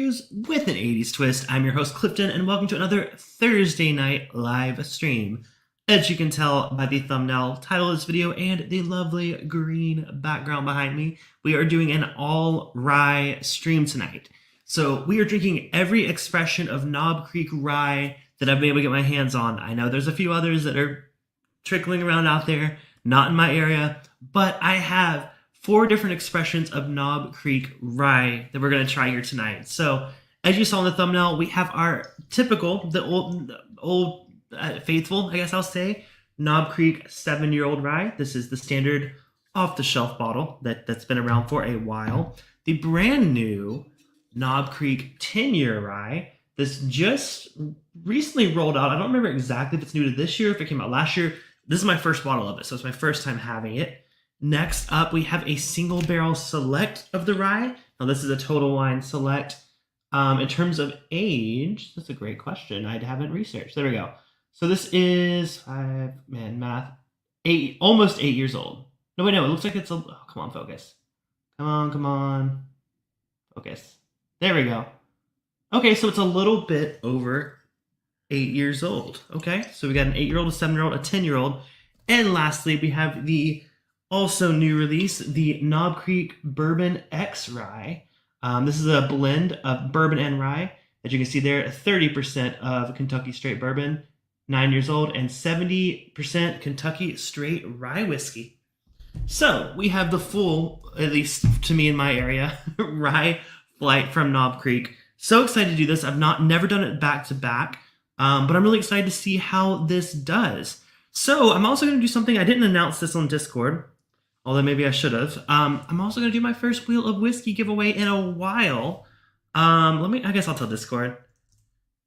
Reviews with an 80s twist. I'm your host, Clifton, and welcome to another Thursday night live stream. As you can tell by the thumbnail, title of this video, and the lovely green background behind me, we are doing an all rye stream tonight. So we are drinking every expression of Knob Creek rye that I've been able to get my hands on. I know there's a few others that are trickling around out there, not in my area, but I have 4 different expressions of Knob Creek rye that we're going to try here tonight. So as you saw in the thumbnail, we have our typical, the old faithful, I guess I'll say, Knob Creek 7-year-old rye. This is the standard off-the-shelf bottle that's been around for a while. The brand new Knob Creek 10-year rye. This just recently rolled out. I don't remember exactly if it's new to this year, if it came out last year. This is my first bottle of it, so it's my first time having it. Next up, we have a single barrel select of the rye. Now, this is a Total Wine Select. In terms of age, that's a great question. I haven't researched. There we go. So this is almost 8 years old. No, wait, no, it looks like it's come on, focus. Come on. Focus. There we go. Okay, so it's a little bit over 8 years old. Okay, so we got an 8-year-old, a 7-year-old, a 10-year-old. And lastly, we have the also new release, the Knob Creek Bourbon X Rye. This is a blend of bourbon and rye. As you can see there, 30% of Kentucky straight bourbon, 9 years old, and 70% Kentucky straight rye whiskey. So we have the full, at least to me in my area, rye flight from Knob Creek. So excited to do this. I've never done it back to back, but I'm really excited to see how this does. So I'm also going to do something. I didn't announce this on Discord, although maybe I should have. I'm also going to do my first Wheel of Whiskey giveaway in a while. I guess I'll tell Discord.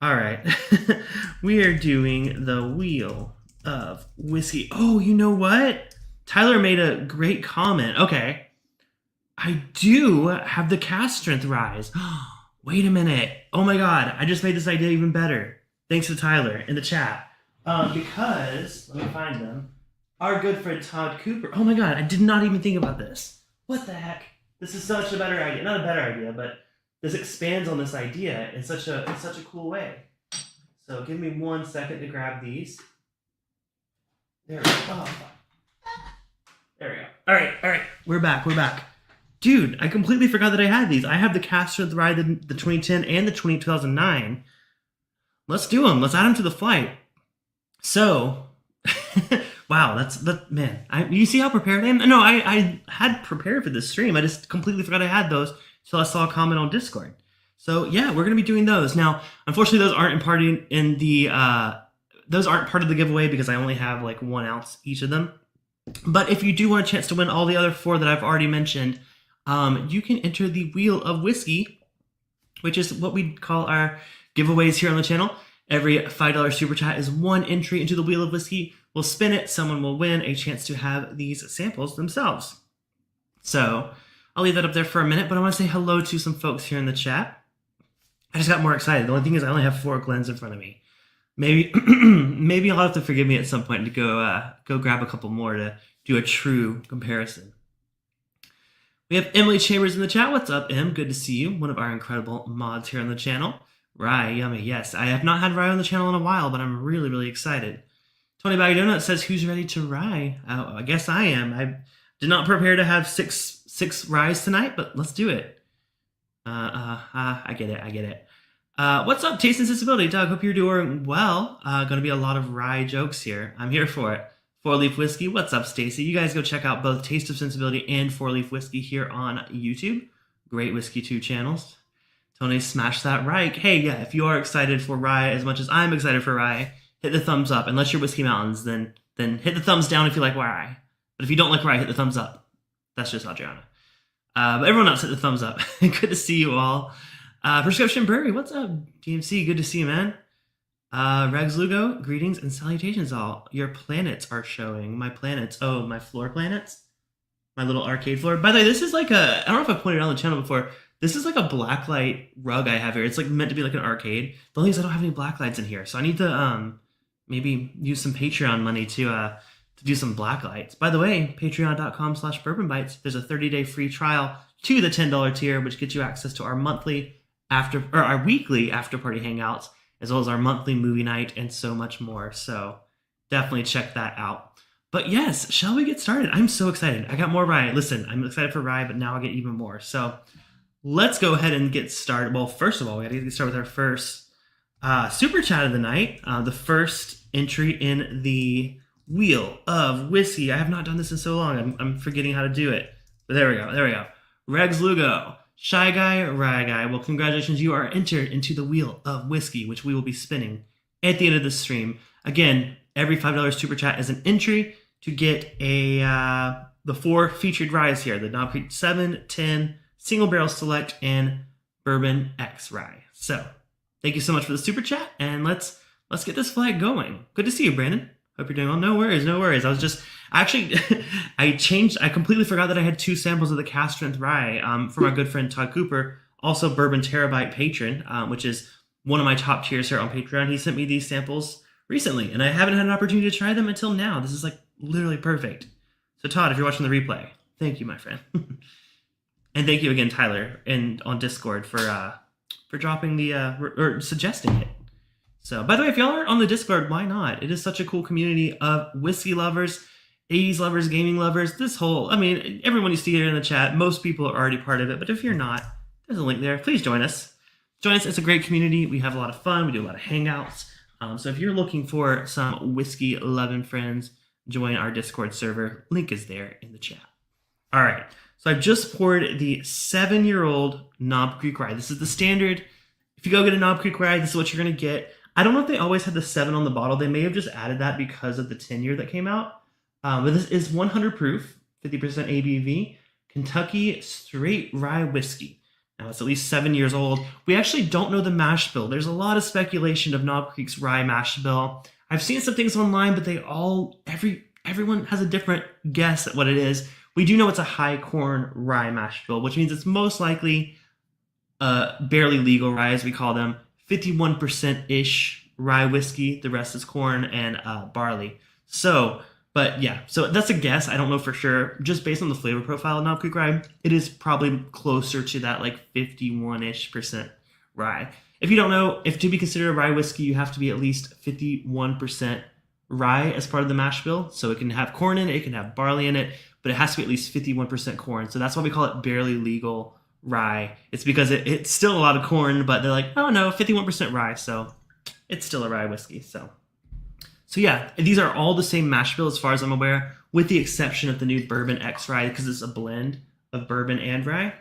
All right. We are doing the Wheel of Whiskey. Oh, you know what? Tyler made a great comment. Okay. I do have the cast strength rise. Wait a minute. Oh my God. I just made this idea even better. Thanks to Tyler in the chat. Because, let me find them. Our good friend Todd Cooper. Oh my God, I did not even think about this. What the heck? This is such a better idea. Not a better idea, but this expands on this idea in such a cool way. So give me 1 second to grab these. There we go. There we go. All right. We're back. Dude, I completely forgot that I had these. I have the cast strength rye, the 2010 and the 2009. Let's do them. Let's add them to the flight. So, wow, man. You see how prepared I am? No, I had prepared for this stream. I just completely forgot I had those until I saw a comment on Discord. So yeah, we're gonna be doing those now. Unfortunately, those aren't part of the giveaway because I only have like 1 ounce each of them. But if you do want a chance to win all the other 4 that I've already mentioned, you can enter the Wheel of Whiskey, which is what we call our giveaways here on the channel. Every $5 super chat is 1 entry into the Wheel of Whiskey. We'll spin it. Someone will win a chance to have these samples themselves. So I'll leave that up there for a minute, but I want to say hello to some folks here in the chat. I just got more excited. The only thing is I only have 4 Glens in front of me. Maybe I'll have to forgive me at some point to go grab a couple more to do a true comparison. We have Emily Chambers in the chat. What's up, Em? Good to see you. One of our incredible mods here on the channel. Rye, yummy. Yes, I have not had rye on the channel in a while, but I'm really, really excited. Tony Baggy Donut says, who's ready to rye? I guess I am. I did not prepare to have six ryes tonight, but let's do it. I get it. What's up, Taste and Sensibility? Doug, hope you're doing well. Gonna be a lot of rye jokes here. I'm here for it. 4-Leaf Whiskey. What's up, Stacy? You guys go check out both Taste of Sensibility and 4-Leaf Whiskey here on YouTube. Great Whiskey 2 channels. Tony, smash that rye. Hey, yeah, if you are excited for rye as much as I'm excited for rye, hit the thumbs up. Unless you're Whiskey Mountains, then hit the thumbs down if you like rye. But if you don't like rye, hit the thumbs up. That's just Adriana. But everyone else hit the thumbs up. Good to see you all. Prescription Brewery, what's up? DMC, good to see you, man. Regs Lugo, greetings and salutations all. Your planets are showing. My planets. Oh, my floor planets? My little arcade floor. By the way, this is like I don't know if I pointed out on the channel before. This is like a blacklight rug I have here. It's like meant to be like an arcade. The only thing is I don't have any blacklights in here. So I need to maybe use some Patreon money to do some blacklights. By the way, patreon.com/Bourbon Bytes. There's a 30-day free trial to the $10 tier, which gets you access to our monthly our weekly after party hangouts, as well as our monthly movie night and so much more. So definitely check that out. But yes, shall we get started? I'm so excited. I got more rye. Listen, I'm excited for rye, but now I get even more. So let's go ahead and get started. Well, first of all, we got to get started with our first super chat of the night. The first entry in the Wheel of Whiskey. I have not done this in so long. I'm forgetting how to do it. But there we go. Regs Lugo. Shy Guy, Rye Guy. Well, congratulations. You are entered into the Wheel of Whiskey, which we will be spinning at the end of the stream. Again, every $5 super chat is an entry to get the 4 featured ryes here. The Knob Creek 7, 10, Single Barrel Select, and Bourbon X Rye. So, thank you so much for the super chat, and let's get this flag going. Good to see you, Brandon. Hope you're doing well. No worries. I was just... Actually, I completely forgot that I had 2 samples of the Cast Strength Rye from our good friend Todd Cooper, also Bourbon Terabyte patron, which is one of my top tiers here on Patreon. He sent me these samples recently, and I haven't had an opportunity to try them until now. This is like literally perfect. So Todd, if you're watching the replay, thank you, my friend. And thank you again, Tyler, and on Discord for dropping the or suggesting it. So, by the way, if y'all aren't on the Discord, why not? It is such a cool community of whiskey lovers, 80s lovers, gaming lovers. This whole, everyone you see here in the chat, most people are already part of it. But if you're not, there's a link there. Please join us. It's a great community. We have a lot of fun. We do a lot of hangouts. So if you're looking for some whiskey loving friends, join our Discord server. Link is there in the chat. All right. So I've just poured the 7-year-old Knob Creek Rye. This is the standard. If you go get a Knob Creek Rye, this is what you're going to get. I don't know if they always had the 7 on the bottle. They may have just added that because of the 10-year that came out. But this is 100 proof, 50% ABV, Kentucky straight rye whiskey. Now it's at least 7 years old. We actually don't know the mash bill. There's a lot of speculation of Knob Creek's rye mash bill. I've seen some things online, but everyone has a different guess at what it is. We do know it's a high corn rye mash bill, which means it's most likely barely legal rye, as we call them, 51%-ish rye whiskey. The rest is corn and barley. So that's a guess. I don't know for sure. Just based on the flavor profile of Knob Creek Rye, it is probably closer to that like 51-ish% rye. If you don't know, if to be considered a rye whiskey, you have to be at least 51% rye as part of the mash bill. So it can have corn in it, it can have barley in it, but it has to be at least 51% corn. So that's why we call it barely legal rye. It's because it's still a lot of corn, but they're like, oh no, 51% rye, so it's still a rye whiskey. So yeah, these are all the same mash bill as far as I'm aware, with the exception of the new Bourbon X Rye, because it's a blend of bourbon and rye.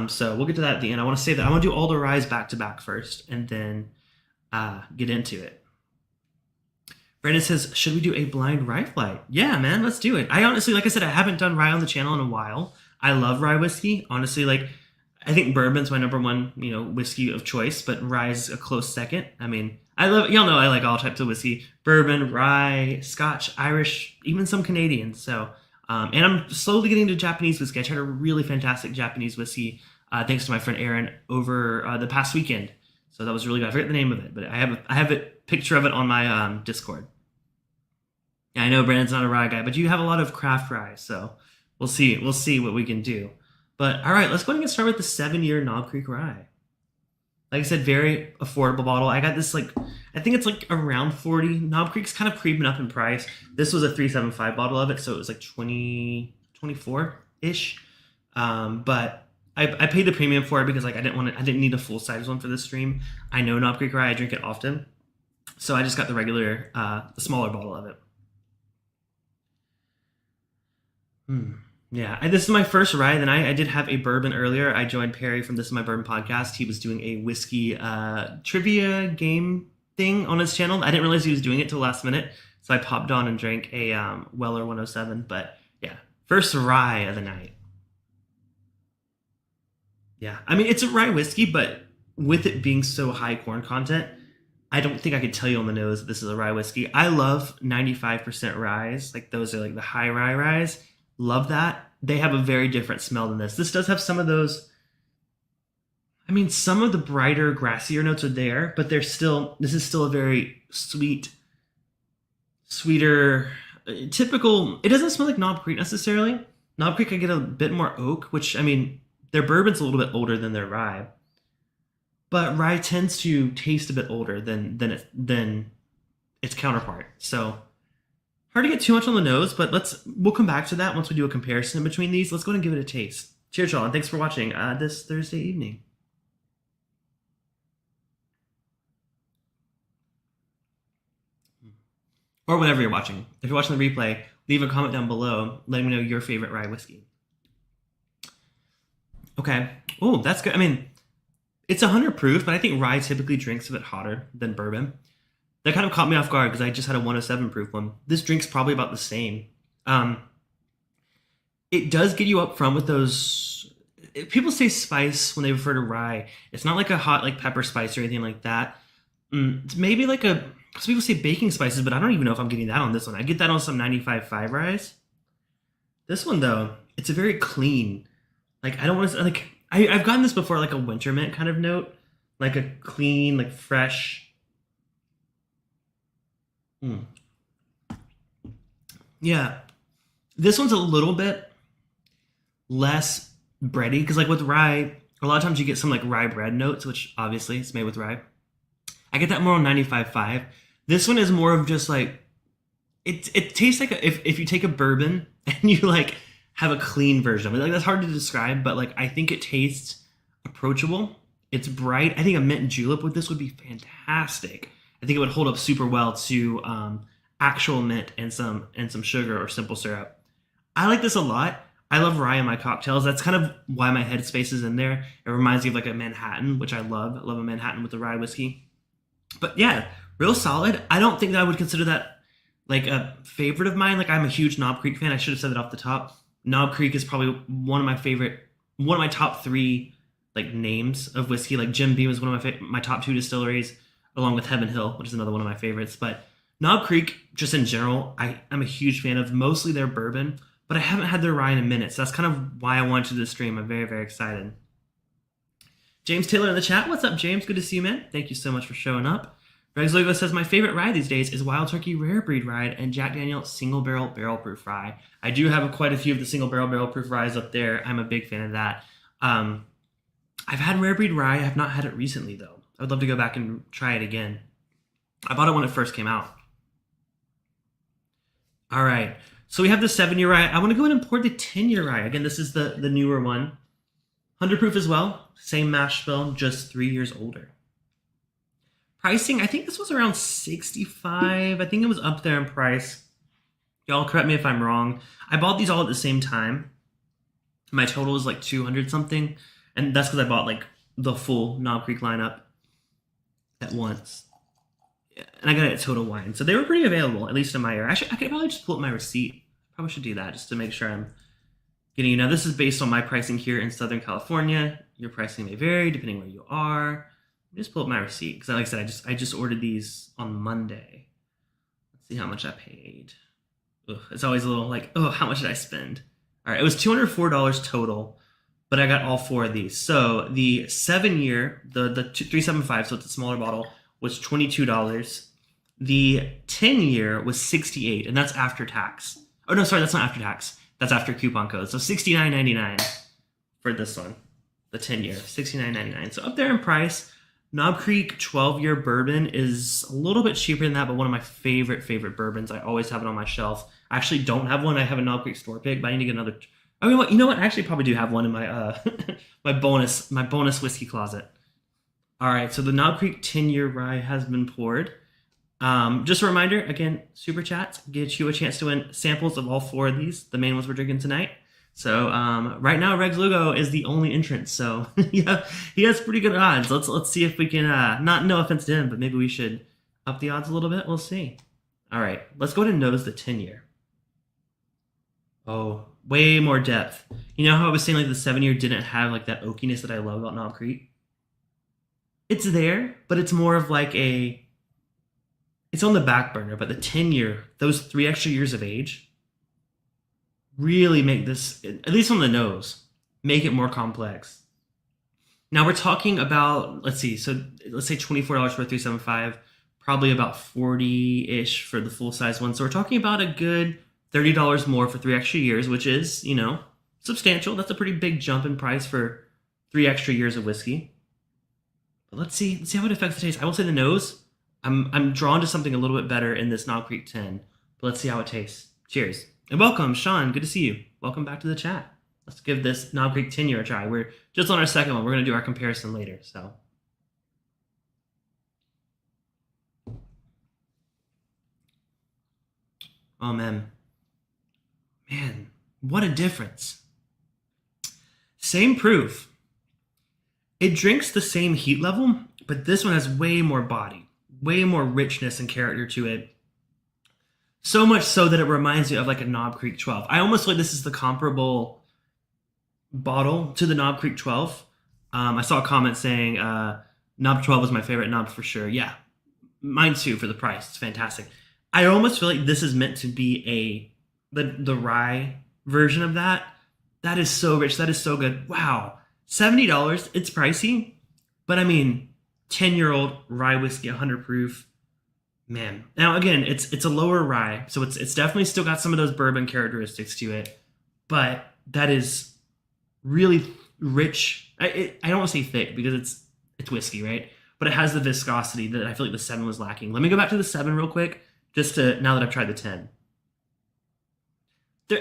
So we'll get to that at the end. I want to say that I want to do all the ryes back to back first, and then get into it. Brandon says, should we do a blind rye flight? Yeah, man, let's do it. I honestly, like I said, I haven't done rye on the channel in a while. I love rye whiskey. Honestly, I think bourbon's my number one, whiskey of choice, but rye's a close second. Y'all know I like all types of whiskey: bourbon, rye, Scotch, Irish, even some Canadian. So, and I'm slowly getting into Japanese whiskey. I tried a really fantastic Japanese whiskey, thanks to my friend Aaron over the past weekend. So that was really good. I forget the name of it, but I have a picture of it on my Discord. Yeah, I know Brandon's not a rye guy, but you have a lot of craft rye, so we'll see what we can do. But all right, let's go ahead and get started with the 7-year Knob Creek Rye. Like I said, very affordable bottle. I got this I think it's around 40. Knob Creek's kind of creeping up in price. This was a 375 bottle of it, so it was 24-ish. But I paid the premium for it because I didn't need a full size one for this stream. I know Knob Creek Rye, I drink it often, so I just got the regular, the smaller bottle of it. Yeah, this is my first rye. Then I did have a bourbon earlier. I joined Perry from This Is My Bourbon podcast. He was doing a whiskey trivia game thing on his channel. I didn't realize he was doing it till last minute, so I popped on and drank a Weller 107. But yeah, first rye of the night. Yeah, it's a rye whiskey, but with it being so high corn content, I don't think I could tell you on the nose that this is a rye whiskey. I love 95% ryes. Those are the high rye ryes. Love that. They have a very different smell than this. This does have some of those. Some of the brighter, grassier notes are there, but this is still a very sweeter, typical. It doesn't smell like Knob Creek necessarily. Knob Creek, I get a bit more oak, which, their bourbon's a little bit older than their rye. but rye tends to taste a bit older than its counterpart. So hard to get too much on the nose, but we'll come back to that once we do a comparison between these. Let's go ahead and give it a taste. Cheers, y'all, and thanks for watching this Thursday evening. Or whenever you're watching. If you're watching the replay, leave a comment down below letting me know your favorite rye whiskey. Okay. Oh, that's good. I mean, it's 100 proof, but I think rye typically drinks a bit hotter than bourbon. That kind of caught me off guard because I just had a 107 proof one. This drink's probably about the same. It does get you up front with those. People say spice when they refer to rye. It's not like a hot like pepper spice or anything like that. It's maybe like a. Because people say baking spices, but I don't even know if I'm getting that on this one. I get that on some 95.5 ryes. This one though, it's a very clean. Like I don't want to like. I've gotten this before, like a winter mint kind of note, like a clean, like fresh. Yeah, this one's a little bit less bready because, like with rye, a lot of times you get some like rye bread notes, which obviously it's made with rye. I get that more on 95.5. This one is more of just like it tastes like if you take a bourbon and you like have a clean version of it. Like that's hard to describe, but like I think it tastes approachable. It's bright. I think a mint julep with this would be fantastic. I think it would hold up super well to actual mint and some sugar or simple syrup. I like this a lot. I love rye in my cocktails. That's kind of why my headspace is in there. It reminds me of like a Manhattan, which I love. I love a Manhattan with a rye whiskey. But yeah, real solid. I don't think that I would consider that like a favorite of mine. Like I'm a huge Knob Creek fan. I should have said that off the top. Knob Creek is probably one of my top 3 like names of whiskey. Like Jim Beam is one of my top 2 distilleries, along with Heaven Hill, which is another one of my favorites. But Knob Creek, just in general, I'm a huge fan of mostly their bourbon, but I haven't had their rye in a minute. So that's kind of why I wanted to do this stream. I'm very, very excited. James Taylor in the chat. What's up, James? Good to see you, man. Thank you so much for showing up. Rex Logo says, my favorite rye these days is Wild Turkey Rare Breed Rye and Jack Daniel's Single Barrel Barrel Proof Rye. I do have quite a few of the Single Barrel Proof Ryes up there. I'm a big fan of that. I've had Rare Breed Rye. I have not had it recently, though. I would love to go back and try it again. I bought it when it first came out. All right. So we have the 7-year rye. I want to go ahead and pour the 10-year rye. Again, this is the newer one. 100 proof as well. Same mash bill, just 3 years older. Pricing, I think this was around 65. I think it was up there in price. Y'all correct me if I'm wrong. I bought these all at the same time. My total is like 200 something. And that's because I bought like the full Knob Creek lineup at once. And I got it at Total Wine. So they were pretty available, at least in my area. I could probably just pull up my receipt. Probably should do that just to make sure I'm getting you. Now, this is based on my pricing here in Southern California. Your pricing may vary depending where you are. Just pull up my receipt because, like I said, I just ordered these on Monday. Let's see how much I paid. Ugh, it's always a little like, oh, how much did I spend? All right, it was $204 total, but I got all 4 of these. So the 7-year, the 375, so it's a smaller bottle, was $22. The 10-year was $68, and that's after tax. Oh no, sorry, that's not after tax. That's after coupon code. So $69.99 for this one, the 10-year, $69.99. So up there in price. Knob Creek 12-year bourbon is a little bit cheaper than that, but one of my favorite bourbons. I always have it on my shelf. I actually don't have one. I have a Knob Creek store pick, but I need to get another. I mean, you know what? I actually probably do have one in my my bonus whiskey closet. All right, so the Knob Creek 10-year rye has been poured. Just a reminder, again, super chats get you a chance to win samples of all 4 of these, the main ones we're drinking tonight. So right now, Regs Lugo is the only entrant. So yeah, he has pretty good odds. Let's see if we can. Not no offense to him, but maybe we should up the odds a little bit. We'll see. All right, let's go ahead and nose the 10-year. Oh, way more depth. You know how I was saying like the 7-year didn't have like that oakiness that I love about Knob Creek? It's there, but it's more of like it's on the back burner. But the 10-year, those 3 extra years of age, really make this, at least on the nose, make it more complex. Now we're talking about, let's see, so let's say $24 for 375, probably about 40-ish for the full-size one. So we're talking about a good $30 more for 3 extra years, which is, you know, substantial. That's a pretty big jump in price for 3 extra years of whiskey. But let's see how it affects the taste. I will say the nose, I'm drawn to something a little bit better in this Knob Creek 10. But let's see how it tastes. Cheers. And welcome, Sean. Good to see you. Welcome back to the chat. Let's give this Knob Creek 10-year a try. We're just on our second one. We're going to do our comparison later. So, oh man, what a difference. Same proof. It drinks the same heat level, but this one has way more body, way more richness and character to it. So much so that it reminds me of like a Knob Creek 12. I almost feel like this is the comparable bottle to the Knob Creek 12. I saw a comment saying Knob 12 is my favorite knob for sure. Yeah, mine too for the price. It's fantastic. I almost feel like this is meant to be the rye version of that. That is so rich. That is so good. Wow. $70. It's pricey, but I mean, 10-year-old rye whiskey, 100 proof. Man. Now again, it's a lower rye, so it's definitely still got some of those bourbon characteristics to it, but that is really rich. I don't want to say thick because it's whiskey, right? But it has the viscosity that I feel like the 7 was lacking. Let me go back to the 7 real quick, just to now that I've tried the 10.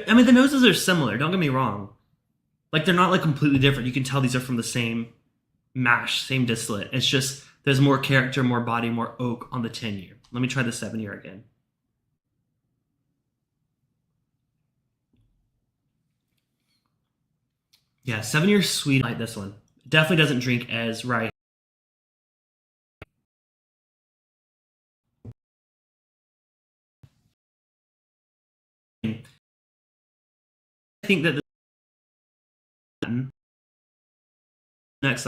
I mean, the noses are similar. Don't get me wrong. Like, they're not like completely different. You can tell these are from the same mash, same distillate. It's just there's more character, more body, more oak on the 10-year. Let me try the 7-year again. Yeah, 7-year sweet like this one. Definitely doesn't drink as rye. I think that the next